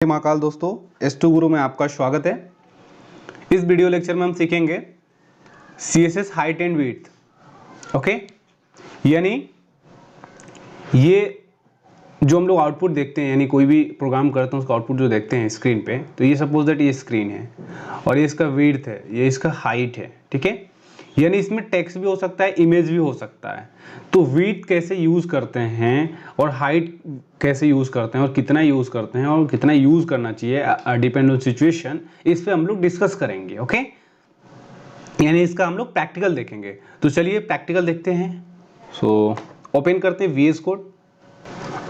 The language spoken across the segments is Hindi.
महाकाल दोस्तों, S2 गुरु में आपका स्वागत है। इस वीडियो लेक्चर में हम सीखेंगे CSS height and width. Okay, यानी ये जो हम लोग आउटपुट देखते हैं, यानी कोई भी प्रोग्राम करते हैं उसका आउटपुट जो देखते हैं स्क्रीन पे, तो ये सपोज दैट ये स्क्रीन है और ये इसका विड्थ है, ये इसका हाइट है। ठीक है, यानी इसमें टेक्स्ट भी हो सकता है, इमेज भी हो सकता है। तो विड्थ कैसे यूज़ करते हैं और हाइट कैसे यूज़ करते हैं और कितना यूज़ करते हैं और कितना यूज़ करना चाहिए डिपेंड ऑन सिचुएशन, इस पे हम लोग डिस्कस करेंगे। ओके, यानी इसका हम लोग प्रैक्टिकल देखेंगे। तो चलिए प्रैक्टिकल देखते हैं। सो ओपन करते हैं VS कोड,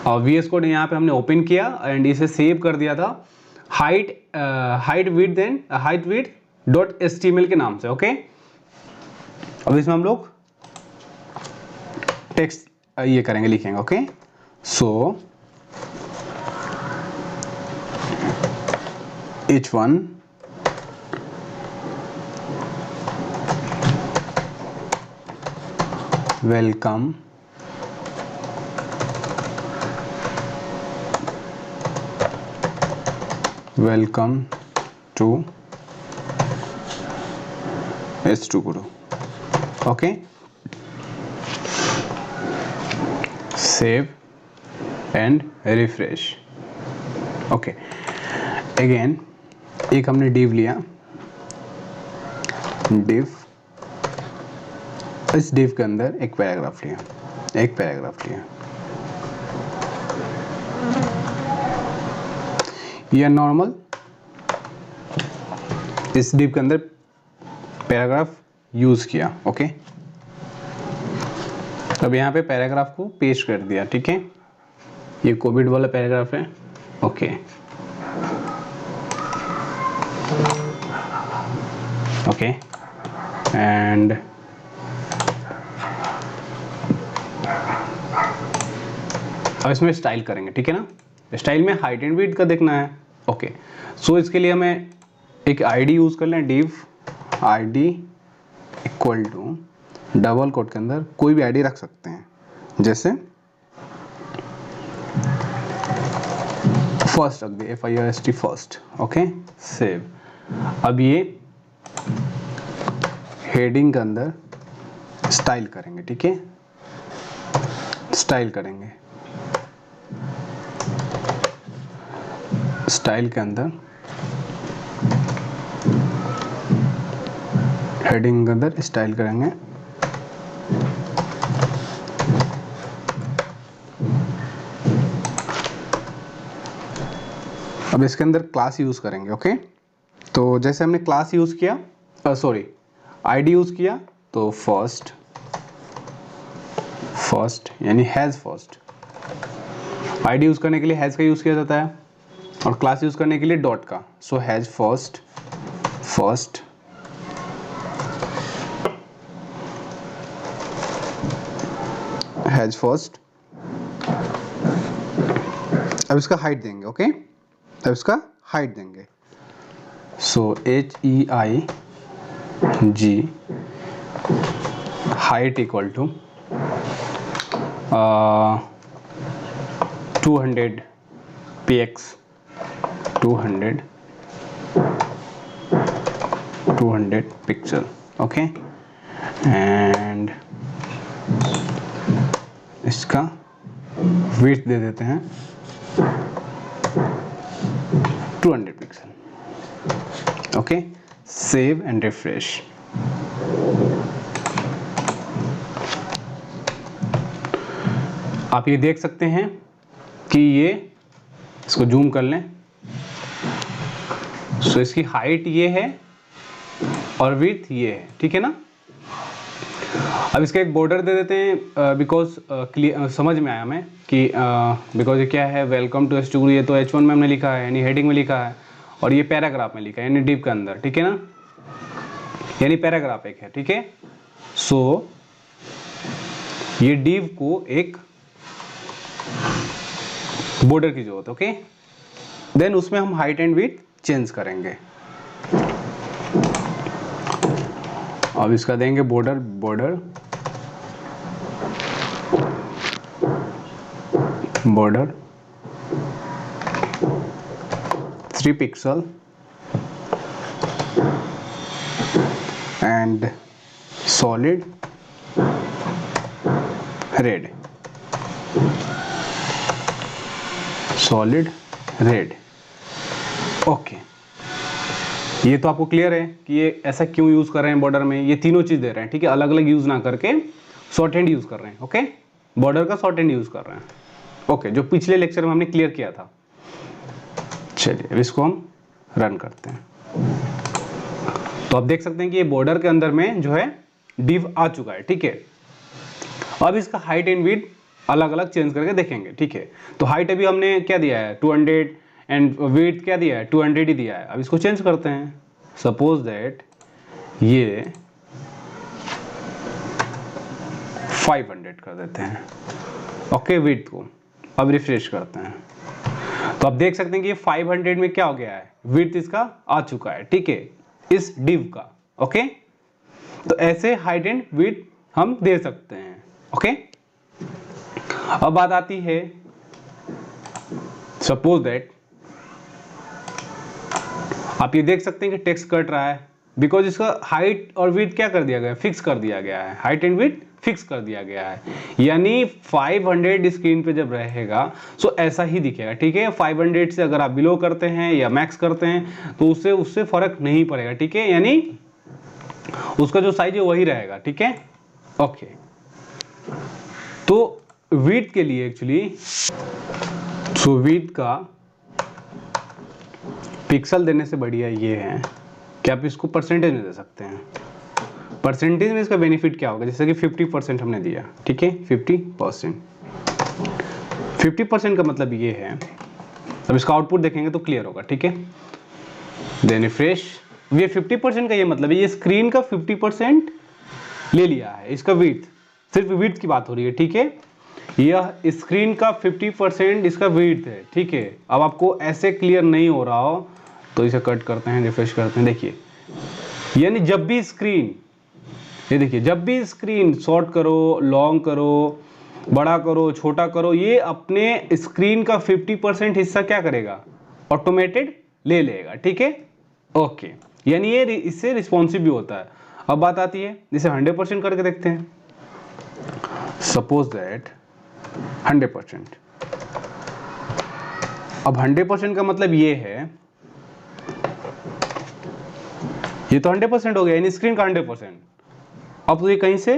और VS कोड यहाँ पे हमने ओपन किया एंड इसे सेव कर दिया था हाइट विड्थ डॉट HTML के नाम से। ओके, अब इसमें हम लोग टेक्स्ट ये करेंगे, लिखेंगे। Okay, so H1 welcome to S2 Guru. Okay, save and refresh. Okay, again एक हमने डिव लिया, डिव, इस डिव के अंदर एक पैराग्राफ लिया, यह नॉर्मल, इस डिव के अंदर पैराग्राफ यूज किया। ओके, अब यहाँ पे पैराग्राफ को पेस्ट कर दिया। ठीक है, ये कोविड वाला पैराग्राफ है। ओके, एंड अब इसमें स्टाइल करेंगे। ठीक है ना, स्टाइल में हाइट एंड विड्थ का देखना है। ओके, सो इसके लिए हमें एक आईडी यूज कर लें, div id equal to double quote के अंदर कोई भी आईडी रख सकते हैं, जैसे फर्स्ट रख दिया, FIRST फर्स्ट। Okay, save. अब ये हेडिंग के अंदर स्टाइल करेंगे। ठीक है, स्टाइल करेंगे, स्टाइल के अंदर हेडिंग के अंदर स्टाइल करेंगे। अब इसके अंदर क्लास यूज करेंगे। ओके, तो जैसे हमने क्लास यूज किया, आईडी यूज किया, तो फर्स्ट यानी हैज फर्स्ट। आईडी यूज करने के लिए हैज का यूज किया जाता है और क्लास यूज करने के लिए डॉट का। So hash first, hash first. अब इसका हाइट देंगे। ओके, अब इसका हाइट देंगे। So HEIG height equal to 200 px 200 pixel. Okay, and इसका विड्थ दे देते हैं 200 pixel. Okay, save and refresh. आप ये देख सकते हैं कि ये, इसको जूम कर लें, सो इसकी हाइट ये है और विड्थ ये है। ठीक है ना, अब इसका एक बॉर्डर दे देते हैं, बिकॉज समझ में आया हमें कि बिकॉज ये क्या है, वेलकम टू S2 गुरु, ये तो H1 में हमने लिखा है, यानी हेडिंग में लिखा है, और ये पैराग्राफ में लिखा है, यानी डिव के अंदर। ठीक है ना, यानी पैराग्राफ एक है। ठीक है, सो ये डिव को एक बॉर्डर की जरूरत है। ओके, देन उसमें हम हाइट एंड विड्थ चेंज करेंगे। अब इसका देंगे border 3 pixel and solid red, solid red। Okay, ये तो आपको क्लियर है कि ये ऐसा क्यों यूज कर रहे हैं बॉर्डर में, ये तीनों चीज दे रहे हैं, ठीक है, अलग अलग यूज ना करके शॉर्ट हैंड यूज कर रहे हैं। ओके, बॉर्डर का शॉर्ट हैंड यूज कर रहे हैं। ओके, जो पिछले लेक्चर में हमने क्लियर किया था। चलिए अब इसको हम रन करते हैं। तो आप देख सकते हैं कि ये बॉर्डर के अंदर में जो है डिव आ चुका है, ठीक है। अब इसका हाइट एंड विड्थ अलग अलग चेंज करके देखेंगे, ठीक है। तो हाइट अभी हमने क्या दिया है 200 एंड विड्थ क्या दिया है 200 ही दिया है। अब इसको चेंज करते हैं, सपोज दैट ये 500 कर देते हैं। ओके, विड्थ को अब रिफ्रेश करते हैं तो आप देख सकते हैं कि ये 500 में क्या हो गया है, विड्थ इसका आ चुका है, ठीक है, इस डिव का। ओके, तो ऐसे हाइट एंड विड्थ हम दे सकते हैं। ओके, अब बात आती है, सपोज दैट आप ये देख सकते हैं कि टेक्स्ट कट रहा है बिकॉज इसका हाइट और विड्थ क्या कर दिया गया है, फिक्स कर दिया गया है, हाइट एंड विड्थ फिक्स कर दिया गया है। यानी 500 स्क्रीन पे जब रहेगा तो ऐसा ही दिखेगा, ठीक है। 500 से अगर आप बिलो करते हैं या मैक्स करते हैं तो उससे फर्क नहीं पड़ेगा, ठीक है, यानी उसका जो साइज है वही रहेगा, ठीक है। ओके, तो विड्थ के लिए एक्चुअली विड्थ का पिक्सल देने से बढ़िया ये है कि आप इसको परसेंटेज में दे सकते हैं। परसेंटेज में इसका बेनिफिट क्या होगा, जैसे कि 50% हमने दिया, ठीक है, 50% का मतलब ये है, अब इसका आउटपुट देखेंगे तो क्लियर होगा, ठीक है। देन रिफ्रेश, ये 50% का ये मतलब है ये स्क्रीन का 50% ले लिया है, इसका विड्थ, सिर्फ विड्थ की बात हो रही है, ठीक है। यह स्क्रीन का 50% इसका विड्थ है, ठीक है। अब आपको ऐसे क्लियर नहीं हो रहा हो तो इसे कट करते हैं, रिफ्रेश करते हैं, देखिए, यानी जब भी स्क्रीन, ये देखिए, जब भी स्क्रीन शॉर्ट करो, लॉन्ग करो, बड़ा करो, छोटा करो, ये अपने स्क्रीन का 50% हिस्सा क्या करेगा, ऑटोमेटेड ले लेगा, ठीक है। ओके, यानी ये इससे रिस्पॉन्सिव भी होता है। अब बात आती है, जैसे 100% करके देखते हैं, सपोज दैट 100%। अब 100% का मतलब ये है, ये तो 100% हो गया, यानी स्क्रीन का 100%। अब तो ये कहीं से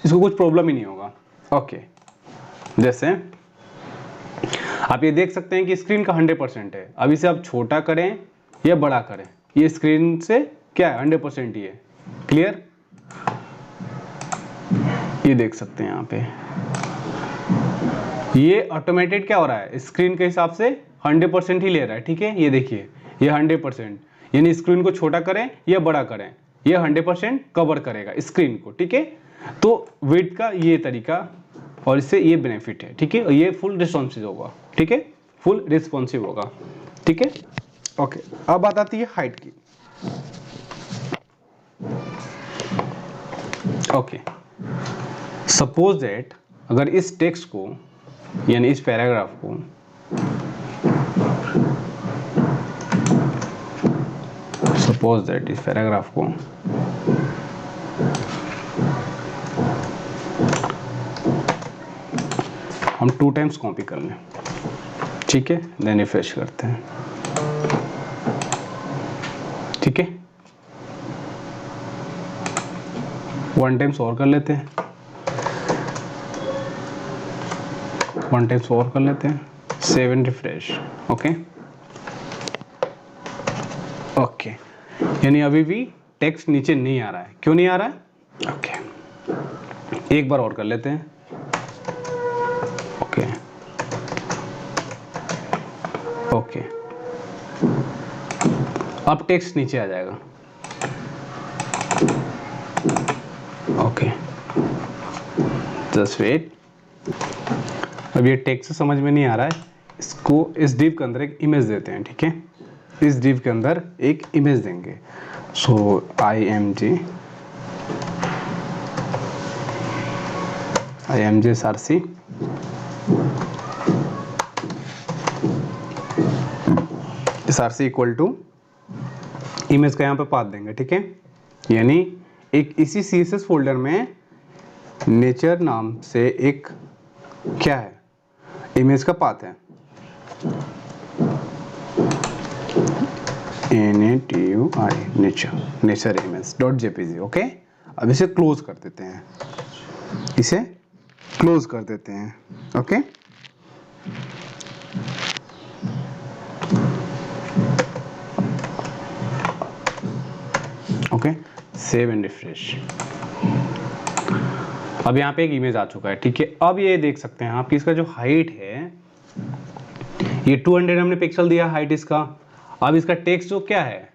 इसको कुछ प्रॉब्लम ही नहीं होगा। ओके, जैसे आप ये देख सकते हैं कि स्क्रीन का 100% है। अब इसे आप छोटा करें या बड़ा करें, ये स्क्रीन से क्या है 100% ही है, क्लियर। ये देख सकते हैं यहाँ पे ये ऑटोमेटेड क्या हो रहा है, स्क्रीन के हिसाब से 100% ही ले रहा है, ठीक है। ये देखिए, ये 100%, यानी स्क्रीन को छोटा करें या बड़ा करें, ये 100% कवर करेगा स्क्रीन को, ठीक है। तो विड्थ का ये तरीका और इससे ये बेनिफिट है, ठीक है। और ये फुल रिस्पॉन्सिव होगा, ठीक है, फुल रिस्पॉन्सिव होगा, ठीक है। ओके, अब बात आती है हाइट की। ओके, सपोज दैट अगर इस टेक्स्ट को, यानी इस पैराग्राफ को सपोज दैट इस पैराग्राफ को हम 2 टाइम्स कॉपी कर लें, ठीक है, देन रिफ्रेश करते हैं, ठीक है। 1 टाइम्स और कर लेते हैं, 1 टाइम्स और कर लेते हैं, 7 रिफ्रेश। ओके ओके, यानी अभी भी टेक्स्ट नीचे नहीं आ रहा है, क्यों नहीं आ रहा है। ओके, एक बार और कर लेते हैं। ओके ओके, अब टेक्स्ट नीचे आ जाएगा। Okay, just wait. अब ये टेक्स्ट समझ में नहीं आ रहा है, इसको इस डिव के अंदर एक इमेज देते हैं, ठीक है। इस डिव के अंदर एक इमेज देंगे, so img sarc src equal to image का यहाँ पे पाथ देंगे, ठीक है। यानी एक इसी CSS फोल्डर में नेचर नाम से एक क्या है, इमेज का पाथ है, NATUI nature image dot JPG। Okay, अब इसे क्लोज कर देते हैं, इसे क्लोज कर देते हैं। Okay, okay, save and refresh. अब यहाँ पे एक इमेज आ चुका है, ठीक है। अब ये देख सकते हैं आप कि इसका जो हाइट है ये 200 हमने पिक्सल दिया हाइट इसका। अब इसका टेक्स्ट जो क्या है,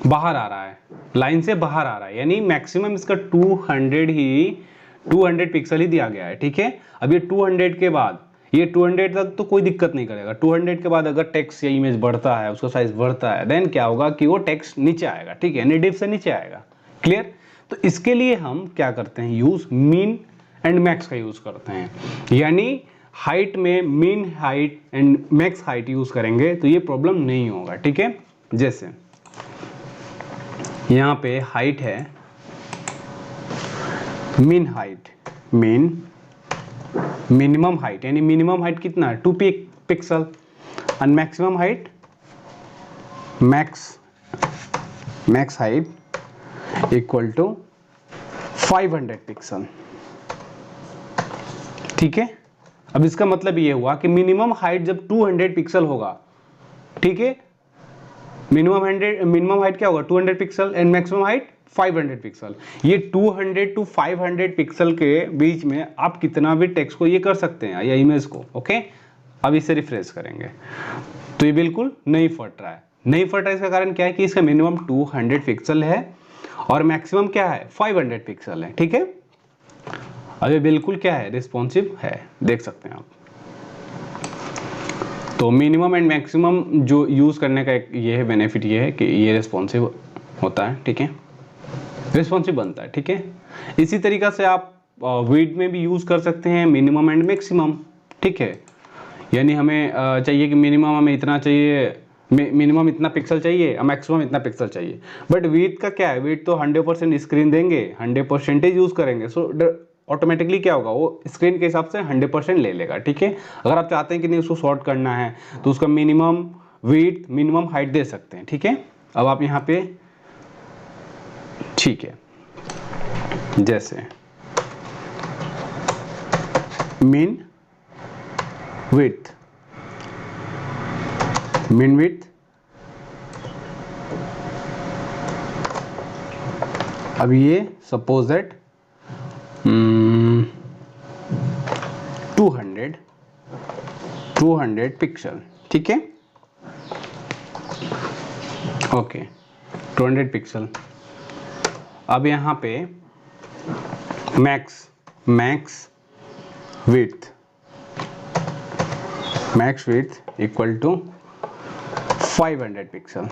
बाहर आ रहा है, लाइन से बाहर आ रहा है, यानी मैक्सिमम इसका 200 पिक्सल ही दिया गया है, ठीक है। अब ये 200 के बाद, ये 200 तक तो कोई दिक्कत नहीं करेगा। 200 के बाद अगर टेक्स्ट या इमेज बढ़ता है, उसका साइज बढ़ता है, देन क्या होगा कि वो टेक्स्ट नीचे आएगा, ठीक है, यानी डिव से नीचे आएगा। क्लियर। तो इसके लिए हम क्या करते हैं, यूज मीन एंड मैक्स का यूज करते हैं, यानी हाइट में mean height and max height use करेंगे तो ये प्रॉब्लम नहीं होगा, ठीक है। जैसे यहाँ पे हाइट है, मीन हाइट, मिनिमम हाइट, यानी मिनिमम हाइट कितना है 2 pixel, and maximum height, max height equal to 500 pixel, ठीक है। अब इसका मतलब ये हुआ कि मिनिमम हाइट जब 200 पिक्सल होगा, ठीक है, मिनिमम हाइट क्या होगा 200 pixel and maximum height 500 pixel. ये 200 टू 500 पिक्सल के बीच में आप कितना भी टेक्स्ट को ये कर सकते हैं या इमेज को। ओके, अब इसे रिफ्रेश करेंगे तो ये बिल्कुल नहीं फट रहा है। नहीं फट रहा है इसका कारण क्या है कि इसका मिनिमम 200 पिक्सल है और मैक्सिमम क्या है 500 पिक्सल है, ठीक है। अब ये बिल्कुल क्या है, रिस्पॉन्सिव है, देख सकते हैं आप। तो मिनिमम एंड मैक्सिमम जो यूज़ करने का एक ये है बेनिफिट, ये है कि ये रिस्पॉन्सिव होता है, ठीक है, रिस्पॉन्सिव बनता है, ठीक है। इसी तरीक़ा से आप विड्थ में भी यूज़ कर सकते हैं, मिनिमम एंड मैक्सिमम, ठीक है। यानी हमें चाहिए कि मिनिमम हमें इतना चाहिए, मिनिमम इतना पिक्सल चाहिए, मैक्सिमम इतना पिक्सल चाहिए, बट विड्थ का क्या है, विड्थ तो 100% स्क्रीन देंगे, 100% यूज़ करेंगे, सो ऑटोमेटिकली क्या होगा, वो स्क्रीन के हिसाब से 100% ले लेगा, ठीक है। अगर आप चाहते हैं कि नहीं उसको शॉर्ट करना है तो उसका मिनिमम विड्थ, मिनिमम हाइट दे सकते हैं, ठीक है। अब आप यहाँ पे, ठीक है, जैसे मीन विड्थ, अब ये सपोज दैट 200 पिक्सल, ठीक है, ओके, 200 पिक्सल। अब यहाँ पे max width equal to 500 pixel.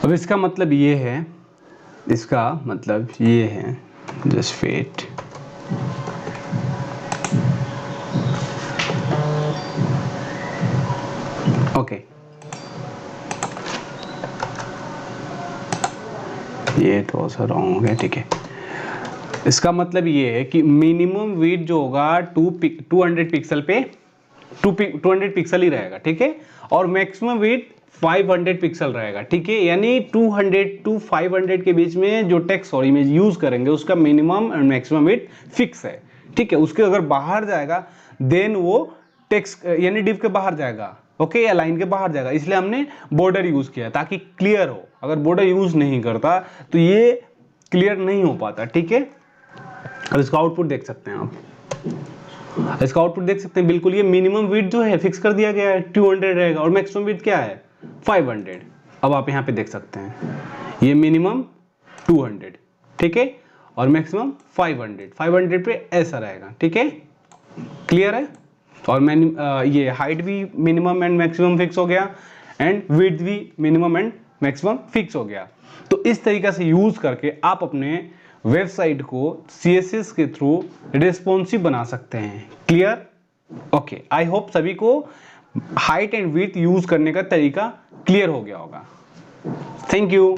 अब इसका मतलब ये है, जस्ट वेट, ओके, ये थोड़ा सा रॉन्ग हो गया, ठीक है। इसका मतलब ये है कि मिनिमम विड्थ जो होगा 200 पिक्सल पे 200 पिक्सल ही रहेगा, ठीक है, और मैक्सिमम विड्थ 500 पिक्सल रहेगा, ठीक है। यानी 200 टू 500 के बीच में जो टेक्स्ट और इमेज यूज करेंगे उसका minimum and maximum width fix है, ठीक है। उसके अगर बाहर जाएगा देन वो टेक्स्ट यानी डिव के बाहर जाएगा, ओके, या लाइन के बाहर जाएगा, इसलिए हमने बॉर्डर यूज किया ताकि क्लियर हो। अगर बॉर्डर यूज नहीं करता तो ये क्लियर नहीं हो पाता, ठीक है। अब इसका आउटपुट देख सकते हैं आप, इसका आउटपुट देख सकते हैं, बिल्कुल ये मिनिमम विड्थ जो है फिक्स कर दिया गया है 200 रहेगा और मैक्सिमम विड्थ क्या है 500। अब आप यहाँ पे देख सकते हैं ये मिनिमम 200, ठीक है, और मैक्सिमम 500 पे ऐसा रहेगा, ठीक है, क्लियर है। और ये हाइट भी मिनिमम एंड मैक्सिमम फिक्स हो गया एंड विड्थ भी मिनिमम एंड मैक्सिमम फिक्स हो गया। तो इस तरीका से यूज करके आप अपने वेबसाइट को CSS के थ्रू रिस्पॉन्सिव बना सकते हैं। क्लियर। ओके, आई होप सभी को हाइट एंड विड्थ यूज करने का तरीका क्लियर हो गया होगा। Thank you.